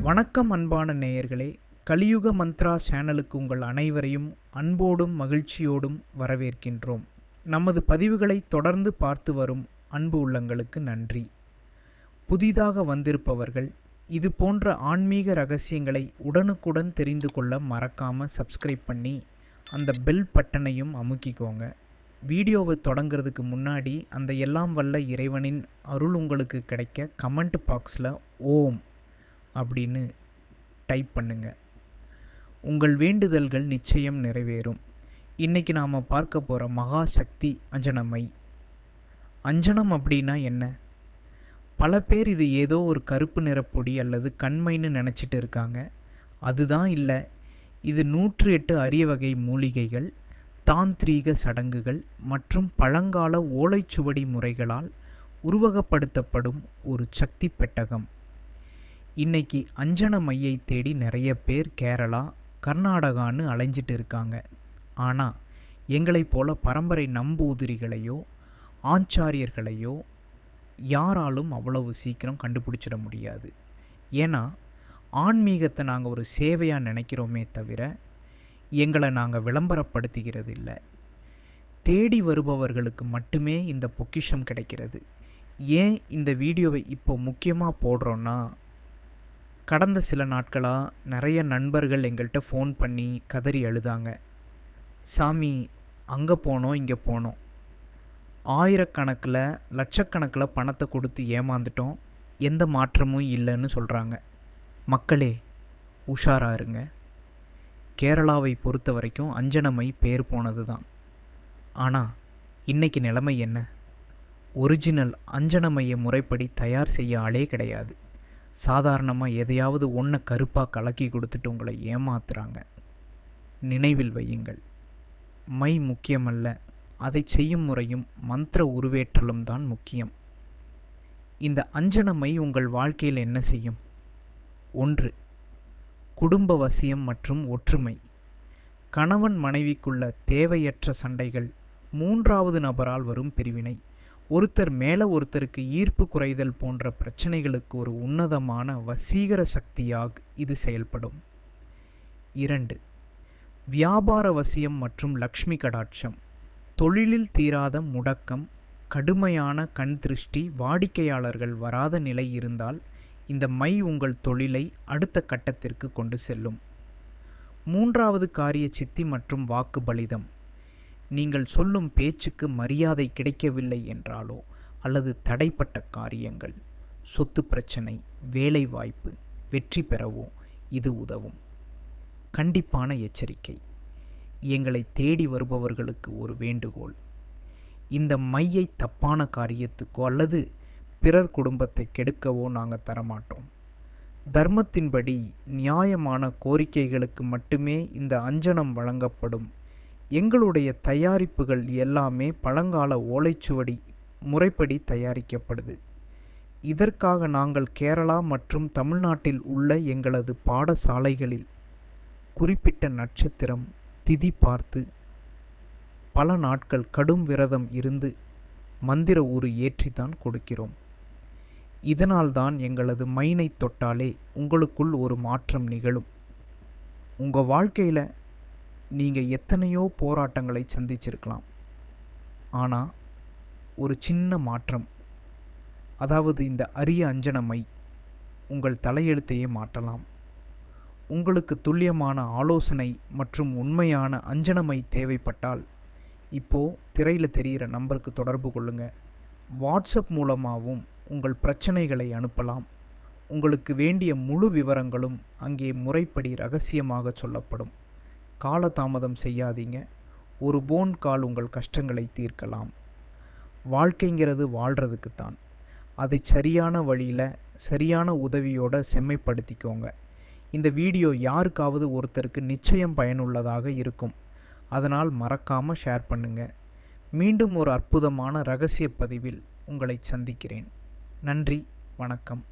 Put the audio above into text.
வணக்கம் அன்பான நேயர்களே, கலியுக மந்த்ரா சேனலுக்கு உங்கள் அனைவரையும் அன்போடும் மகிழ்ச்சியோடும் வரவேற்கின்றோம். நமது பதிவுகளை தொடர்ந்து பார்த்து வரும் அன்பு உள்ளங்களுக்கு நன்றி. புதிதாக வந்திருப்பவர்கள் இது போன்ற ஆன்மீக ரகசியங்களை உடனுக்குடன் தெரிந்து கொள்ள மறக்காமல் சப்ஸ்கிரைப் பண்ணி அந்த பெல் பட்டனையும் அமுக்கிக்கோங்க. வீடியோவை தொடங்கிறதுக்கு முன்னாடி அந்த எல்லாம் வல்ல இறைவனின் அருள் உங்களுக்கு கிடைக்க கமெண்ட் பாக்ஸில் ஓம் அப்படின்னு டைப் பண்ணுங்க. உங்கள் வேண்டுதல்கள் நிச்சயம் நிறைவேறும். இன்றைக்கி நாம் பார்க்க போகிற மகாசக்தி அஞ்சனமை. அஞ்சனம் அப்படின்னா என்ன? பல பேர் இது ஏதோ ஒரு கருப்பு நிறப்பொடி அல்லது கண்மைன்னு நினச்சிட்டு இருக்காங்க. அதுதான் இல்லை. இது 108 அரிய வகை மூலிகைகள், தாந்திரீக சடங்குகள் மற்றும் பழங்கால ஓலைச்சுவடி முறைகளால் உருவகப்படுத்தப்படும் ஒரு சக்தி பெட்டகம். இன்றைக்கி அஞ்சன மையை தேடி நிறைய பேர் கேரளா, கர்நாடகான்னு அலைஞ்சிட்டு இருக்காங்க. ஆனால் எங்களைப் போல பரம்பரை நம்பூதிரிகளையோ ஆச்சாரியர்களையோ யாராலும் அவ்வளவு சீக்கிரம் கண்டுபிடிச்சிட முடியாது. ஏன்னா ஆன்மீகத்தை நாங்கள் ஒரு சேவையாக நினைக்கிறோமே தவிர எங்களை நாங்கள் விளம்பரப்படுத்துகிறது இல்லை. தேடி வருபவர்களுக்கு மட்டுமே இந்த பொக்கிஷம் கிடைக்கிறது. ஏன் இந்த வீடியோவை இப்போ முக்கியமாக போடுறோன்னா, கடந்த சில நாட்களாக நிறைய நண்பர்கள் எங்கள்கிட்ட ஃபோன் பண்ணி கதறி அழுதாங்க. சாமி, அங்கே போனோம் இங்கே போனோம், ஆயிரக்கணக்கில் லட்சக்கணக்கில் பணத்தை கொடுத்து ஏமாந்துட்டோம், எந்த மாற்றமும் இல்லைன்னு சொல்கிறாங்க. மக்களே, உஷாராக இருங்க. கேரளாவை பொறுத்த வரைக்கும் அஞ்சனமை பேர் போனது தான். ஆனால் இன்றைக்கி நிலைமை என்ன? ஒரிஜினல் அஞ்சனமையை முறைப்படி தயார் செய்ய ஆளே கிடையாது. சாதாரணமாக எதையாவது ஒன்றை கருப்பாக கலக்கி கொடுத்துட்டு உங்களை ஏமாத்துறாங்க. நினைவில் வையுங்கள், மை முக்கியமல்ல, அதை செய்யும் முறையும் மந்திர உருவேற்றலும் தான் முக்கியம். இந்த அஞ்சன மை உங்கள் வாழ்க்கையில் என்ன செய்யும்? 1. குடும்ப வசியம் மற்றும் ஒற்றுமை. கணவன் மனைவிக்குள்ள தேவையற்ற சண்டைகள் 3வது நபரால் வரும் பிரிவினை, ஒருத்தர் மேலே ஒருத்தருக்கு ஈர்ப்பு குறைதல் போன்ற பிரச்சனைகளுக்கு ஒரு உன்னதமான வசீகர சக்தியாக இது செயல்படும். 2. வியாபார வசியம் மற்றும் லக்ஷ்மி கடாட்சம். தொழிலில் தீராத முடக்கம், கடுமையான கண் திருஷ்டி, வாடிக்கையாளர்கள் வராத நிலை இருந்தால் இந்த மை உங்கள் தொழிலை அடுத்த கட்டத்திற்கு கொண்டு செல்லும். 3வது காரிய சித்தி மற்றும் வாக்கு பலிதம். நீங்கள் சொல்லும் பேச்சுக்கு மரியாதை கிடைக்கவில்லை என்றாலோ அல்லது தடைப்பட்ட காரியங்கள், சொத்து பிரச்சனை, வேலை வாய்ப்பு, வெற்றி பெறவோ இது உதவும். கண்டிப்பான எச்சரிக்கை. எங்களை தேடி வருபவர்களுக்கு ஒரு வேண்டுகோள். இந்த மையை தப்பான காரியத்துக்கோ அல்லது பிறர் குடும்பத்தை கெடுக்கவோ நாங்கள் தரமாட்டோம். தர்மத்தின்படி நியாயமான கோரிக்கைகளுக்கு மட்டுமே இந்த அஞ்சனம் வழங்கப்படும். எங்களுடைய தயாரிப்புகள் எல்லாமே பழங்கால ஓலைச்சுவடி முறைப்படி தயாரிக்கப்படுது. இதற்காக நாங்கள் கேரளா மற்றும் தமிழ்நாட்டில் உள்ள எங்களது பாடசாலைகளில் குறிப்பிட்ட நட்சத்திரம் திதி பார்த்து பல நாட்கள் கடும் விரதம் இருந்து மந்திர ஊறு ஏற்றித்தான் கொடுக்கிறோம். இதனால்தான் எங்களது மைனை தொட்டாலே உங்களுக்குள் ஒரு மாற்றம் நிகழும். உங்கள் வாழ்க்கையில் நீங்கள் எத்தனையோ போராட்டங்களை சந்திச்சிருக்கலாம். ஆனால் ஒரு சின்ன மாற்றம், அதாவது இந்த அரிய அஞ்சனமை உங்கள் தலையெழுத்தையே மாற்றலாம். உங்களுக்கு துல்லியமான ஆலோசனை மற்றும் உண்மையான அஞ்சனமை தேவைப்பட்டால் இப்போது திரையில் தெரிகிற நம்பருக்கு தொடர்பு கொள்ளுங்கள். வாட்ஸ்அப் மூலமாகவும் உங்கள் பிரச்சனைகளை அனுப்பலாம். உங்களுக்கு வேண்டிய முழு விவரங்களும் அங்கே முறைப்படி ரகசியமாக சொல்லப்படும். காலதாமதம் செய்யாதீங்க. ஒரு போன் கால் உங்கள் கஷ்டங்களை தீர்க்கலாம். வாழ்க்கைங்கிறது வாழ்கிறதுக்குத்தான். அதை சரியான வழியில் சரியான உதவியோடு செம்மைப்படுத்திக்கோங்க. இந்த வீடியோ யாருக்காவது ஒருத்தருக்கு நிச்சயம் பயனுள்ளதாக இருக்கும். அதனால் மறக்காமல் ஷேர் பண்ணுங்கள். மீண்டும் ஒரு அற்புதமான இரகசிய பதிவில் உங்களை சந்திக்கிறேன். நன்றி, வணக்கம்.